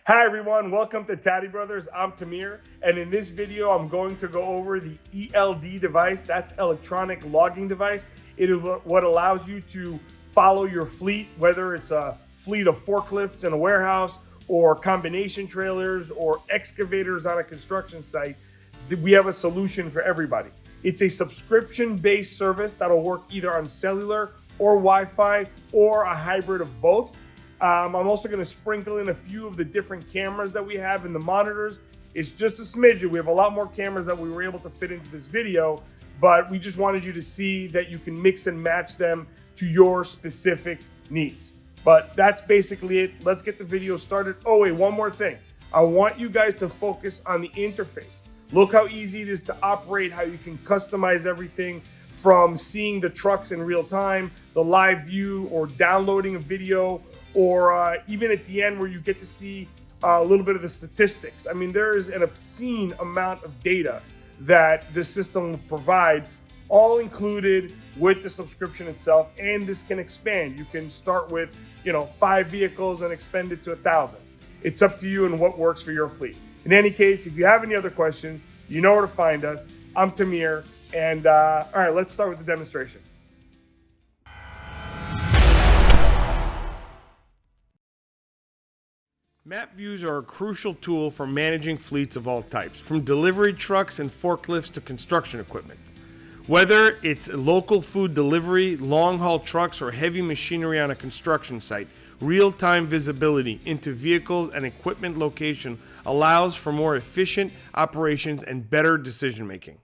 Hi everyone, welcome to TadiBrothers. I'm Tamir, and in this video, I'm going to go over the ELD device. That's electronic logging device. It is what allows you to follow your fleet, whether it's a fleet of forklifts in a warehouse or combination trailers or excavators on a construction site. We have a solution for everybody. It's a subscription-based service that'll work either on cellular or Wi-Fi or a hybrid of both. I'm also going to sprinkle in a few of the different cameras that we have in the monitors. It's just a smidgen. We have a lot more cameras that we were able to fit into this video, but we just wanted you to see that you can mix and match them to your specific needs. But that's basically it. Let's get the video started. Oh, wait, one more thing. I want you guys to focus on the interface. Look how easy it is to operate, how you can customize everything from seeing the trucks in real time, the live view, or downloading a video, or even at the end where you get to see a little bit of the statistics. I mean, there is an obscene amount of data that this system will provide, all included with the subscription itself, and this can expand. You can start with, 5 vehicles and expand it to 1,000. It's up to you and what works for your fleet. In any case, if you have any other questions, you know where to find us. I'm Tamir, and all right, let's start with the demonstration. Map views are a crucial tool for managing fleets of all types, from delivery trucks and forklifts to construction equipment. Whether it's local food delivery, long-haul trucks, or heavy machinery on a construction site, real-time visibility into vehicles and equipment location allows for more efficient operations and better decision-making.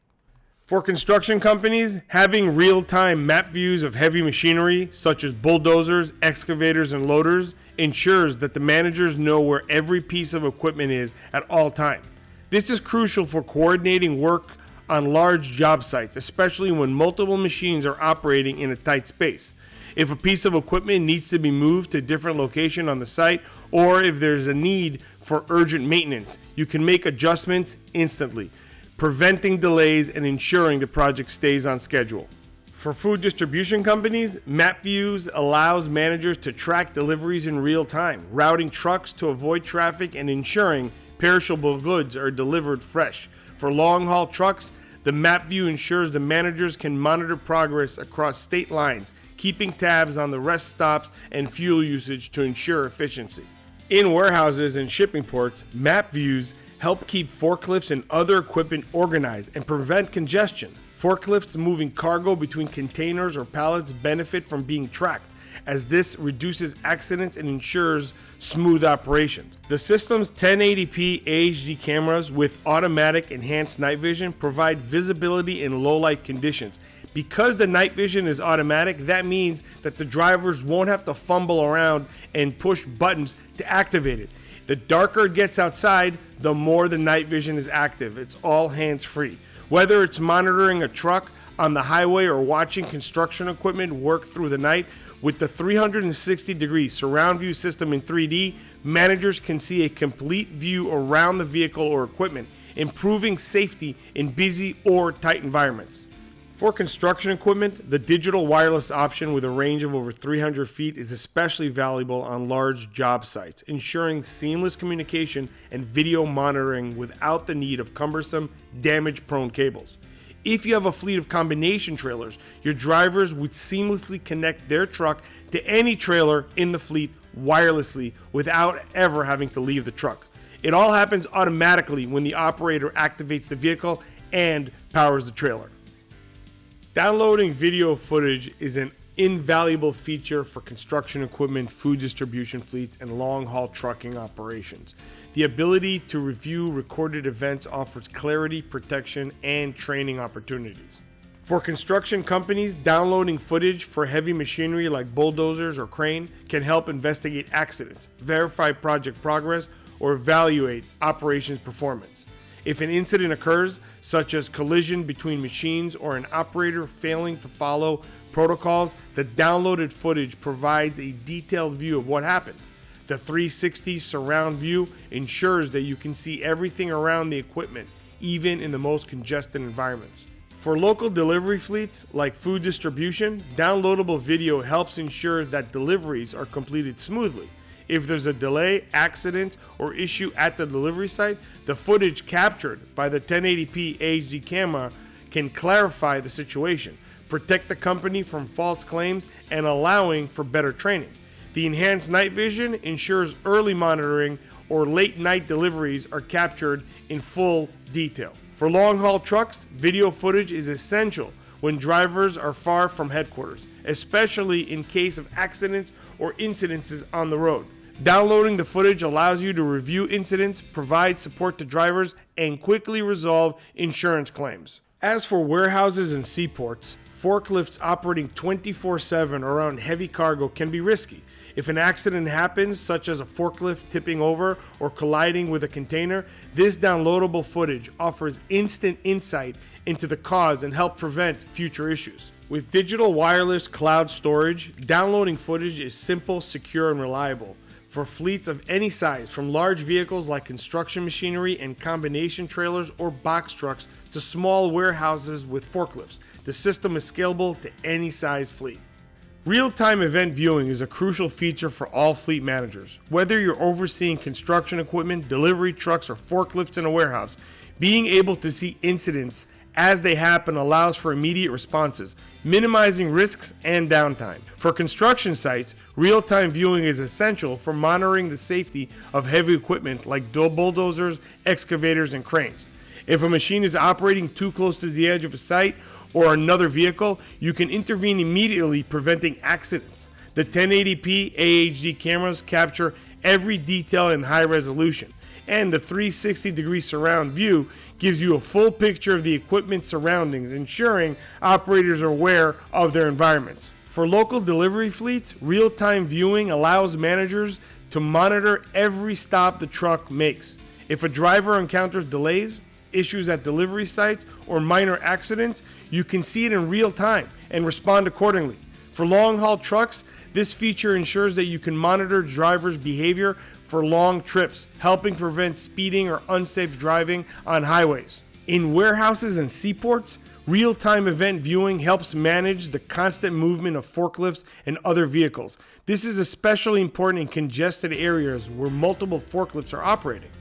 For construction companies, having real-time map views of heavy machinery, such as bulldozers, excavators, and loaders, ensures that the managers know where every piece of equipment is at all times. This is crucial for coordinating work on large job sites, especially when multiple machines are operating in a tight space. If a piece of equipment needs to be moved to a different location on the site, or if there's a need for urgent maintenance, you can make adjustments instantly, preventing delays and ensuring the project stays on schedule. For food distribution companies, map views allows managers to track deliveries in real time, routing trucks to avoid traffic and ensuring perishable goods are delivered fresh. For long-haul trucks, the map view ensures the managers can monitor progress across state lines, keeping tabs on the rest stops and fuel usage to ensure efficiency. In warehouses and shipping ports, map views help keep forklifts and other equipment organized and prevent congestion. Forklifts moving cargo between containers or pallets benefit from being tracked, as this reduces accidents and ensures smooth operations. The system's 1080p HD cameras with automatic enhanced night vision provide visibility in low light conditions. Because the night vision is automatic, that means that the drivers won't have to fumble around and push buttons to activate it. The darker it gets outside, the more the night vision is active. It's all hands-free. Whether it's monitoring a truck on the highway or watching construction equipment work through the night, with the 360-degree surround view system in 3D, managers can see a complete view around the vehicle or equipment, improving safety in busy or tight environments. For construction equipment, the digital wireless option with a range of over 300 feet is especially valuable on large job sites, ensuring seamless communication and video monitoring without the need of cumbersome, damage-prone cables. If you have a fleet of combination trailers, your drivers would seamlessly connect their truck to any trailer in the fleet wirelessly without ever having to leave the truck. It all happens automatically when the operator activates the vehicle and powers the trailer. Downloading video footage is an invaluable feature for construction equipment, food distribution fleets, and long-haul trucking operations. The ability to review recorded events offers clarity, protection, and training opportunities. For construction companies, downloading footage for heavy machinery like bulldozers or crane can help investigate accidents, verify project progress, or evaluate operations performance. If an incident occurs, such as collision between machines or an operator failing to follow protocols, the downloaded footage provides a detailed view of what happened. The 360 surround view ensures that you can see everything around the equipment, even in the most congested environments. For local delivery fleets like food distribution, downloadable video helps ensure that deliveries are completed smoothly. If there's a delay, accident, or issue at the delivery site, the footage captured by the 1080p HD camera can clarify the situation, protect the company from false claims, and allowing for better training. The enhanced night vision ensures early monitoring or late night deliveries are captured in full detail. For long-haul trucks, video footage is essential when drivers are far from headquarters, especially in case of accidents or incidences on the road. Downloading the footage allows you to review incidents, provide support to drivers, and quickly resolve insurance claims. As for warehouses and seaports, forklifts operating 24/7 around heavy cargo can be risky. If an accident happens, such as a forklift tipping over or colliding with a container, this downloadable footage offers instant insight into the cause and helps prevent future issues. With digital wireless cloud storage, downloading footage is simple, secure, and reliable. For fleets of any size, from large vehicles like construction machinery and combination trailers or box trucks to small warehouses with forklifts, the system is scalable to any size fleet. Real-time event viewing is a crucial feature for all fleet managers. Whether you're overseeing construction equipment, delivery trucks, or forklifts in a warehouse, being able to see incidents as they happen allows for immediate responses, minimizing risks and downtime. For construction sites, real-time viewing is essential for monitoring the safety of heavy equipment like bulldozers, excavators, and cranes. If a machine is operating too close to the edge of a site or another vehicle, you can intervene immediately, preventing accidents. The 1080p AHD cameras capture every detail in high resolution, and the 360-degree surround view gives you a full picture of the equipment's surroundings, ensuring operators are aware of their environments. For local delivery fleets, real-time viewing allows managers to monitor every stop the truck makes. If a driver encounters delays, issues at delivery sites, or minor accidents, you can see it in real time and respond accordingly. For long-haul trucks, this feature ensures that you can monitor drivers' behavior for long trips, helping prevent speeding or unsafe driving on highways. In warehouses and seaports, real-time event viewing helps manage the constant movement of forklifts and other vehicles. This is especially important in congested areas where multiple forklifts are operating.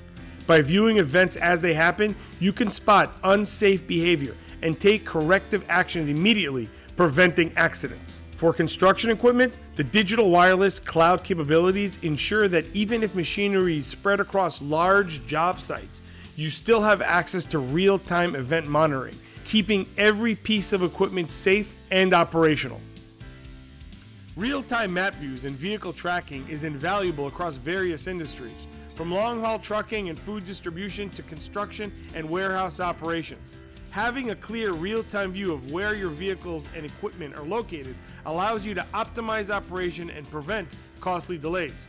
By viewing events as they happen, you can spot unsafe behavior and take corrective actions immediately, preventing accidents. For construction equipment, the digital wireless cloud capabilities ensure that even if machinery is spread across large job sites, you still have access to real-time event monitoring, keeping every piece of equipment safe and operational. Real-time map views and vehicle tracking is invaluable across various industries, from long-haul trucking and food distribution to construction and warehouse operations. Having a clear real-time view of where your vehicles and equipment are located allows you to optimize operation and prevent costly delays.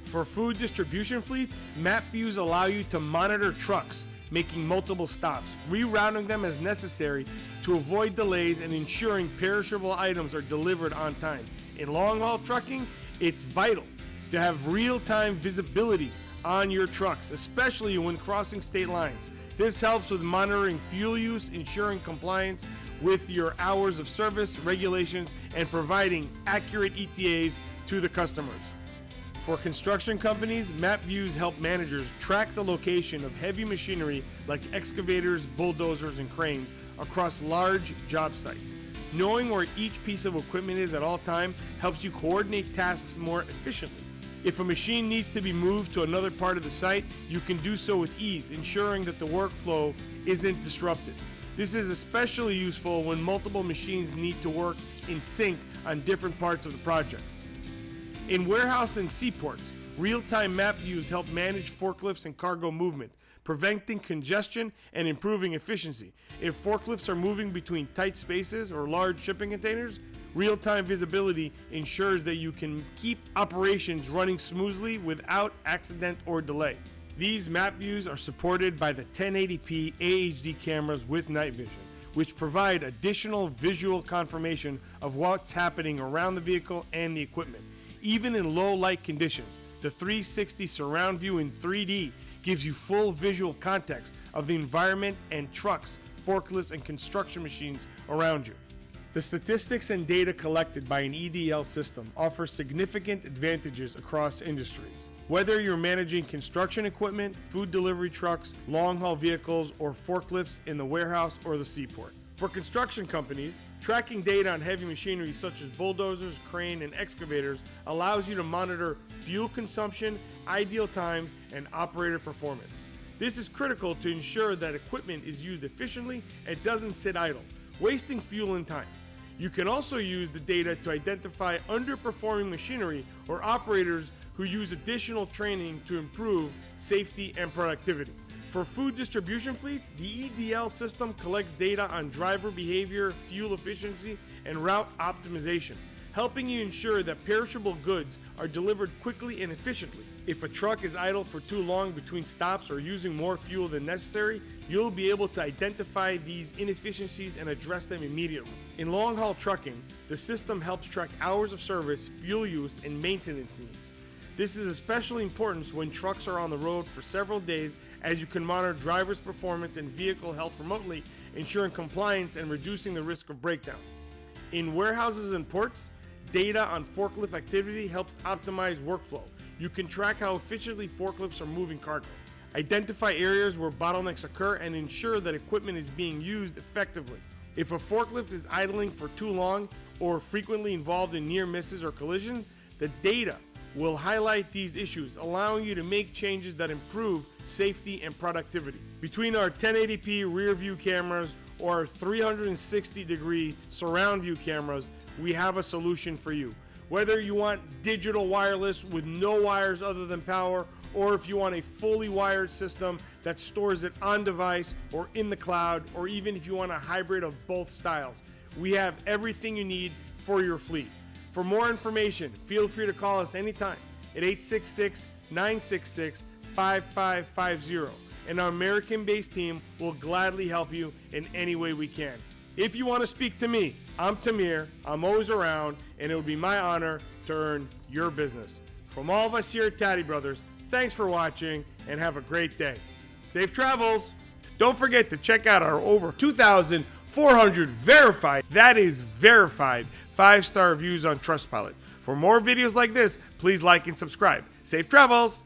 For food distribution fleets, map views allow you to monitor trucks making multiple stops, rerouting them as necessary to avoid delays and ensuring perishable items are delivered on time. In long-haul trucking, it's vital to have real-time visibility on your trucks, especially when crossing state lines. This helps with monitoring fuel use, ensuring compliance with your hours of service regulations, and providing accurate ETAs to the customers. For construction companies, map views help managers track the location of heavy machinery like excavators, bulldozers, and cranes across large job sites. Knowing where each piece of equipment is at all time helps you coordinate tasks more efficiently. If a machine needs to be moved to another part of the site, you can do so with ease, ensuring that the workflow isn't disrupted. This is especially useful when multiple machines need to work in sync on different parts of the project. In warehouse and seaports, real-time map views help manage forklifts and cargo movement, preventing congestion and improving efficiency. If forklifts are moving between tight spaces or large shipping containers, real-time visibility ensures that you can keep operations running smoothly without accident or delay. These map views are supported by the 1080p AHD cameras with night vision, which provide additional visual confirmation of what's happening around the vehicle and the equipment. Even in low light conditions, the 360 surround view in 3D gives you full visual context of the environment and trucks, forklifts, and construction machines around you. The statistics and data collected by an EDL system offer significant advantages across industries. Whether you're managing construction equipment, food delivery trucks, long-haul vehicles, or forklifts in the warehouse or the seaport. For construction companies, tracking data on heavy machinery such as bulldozers, crane, and excavators allows you to monitor fuel consumption, ideal times, and operator performance. This is critical to ensure that equipment is used efficiently and doesn't sit idle, wasting fuel and time. You can also use the data to identify underperforming machinery or operators who use additional training to improve safety and productivity. For food distribution fleets, the EDL system collects data on driver behavior, fuel efficiency, and route optimization, helping you ensure that perishable goods are delivered quickly and efficiently. If a truck is idle for too long between stops or using more fuel than necessary, you'll be able to identify these inefficiencies and address them immediately. In long-haul trucking, the system helps track hours of service, fuel use, and maintenance needs. This is especially important when trucks are on the road for several days, as you can monitor drivers' performance and vehicle health remotely, ensuring compliance and reducing the risk of breakdown. In warehouses and ports, data on forklift activity helps optimize workflow. You can track how efficiently forklifts are moving cargo, identify areas where bottlenecks occur, and ensure that equipment is being used effectively. If a forklift is idling for too long or frequently involved in near misses or collisions, the data will highlight these issues, allowing you to make changes that improve safety and productivity. Between our 1080p rear view cameras or our 360-degree surround view cameras, we have a solution for you. Whether you want digital wireless with no wires other than power, or if you want a fully wired system that stores it on device or in the cloud, or even if you want a hybrid of both styles, we have everything you need for your fleet. For more information, feel free to call us anytime at 866-966-5550, and our American-based team will gladly help you in any way we can. If you want to speak to me, I'm Tamir. I'm always around, and it would be my honor to earn your business. From all of us here at Taddy Brothers, thanks for watching, and have a great day. Safe travels! Don't forget to check out our over 2,400 verified, that is verified, 5-star reviews on Trustpilot. For more videos like this, please like and subscribe. Safe travels!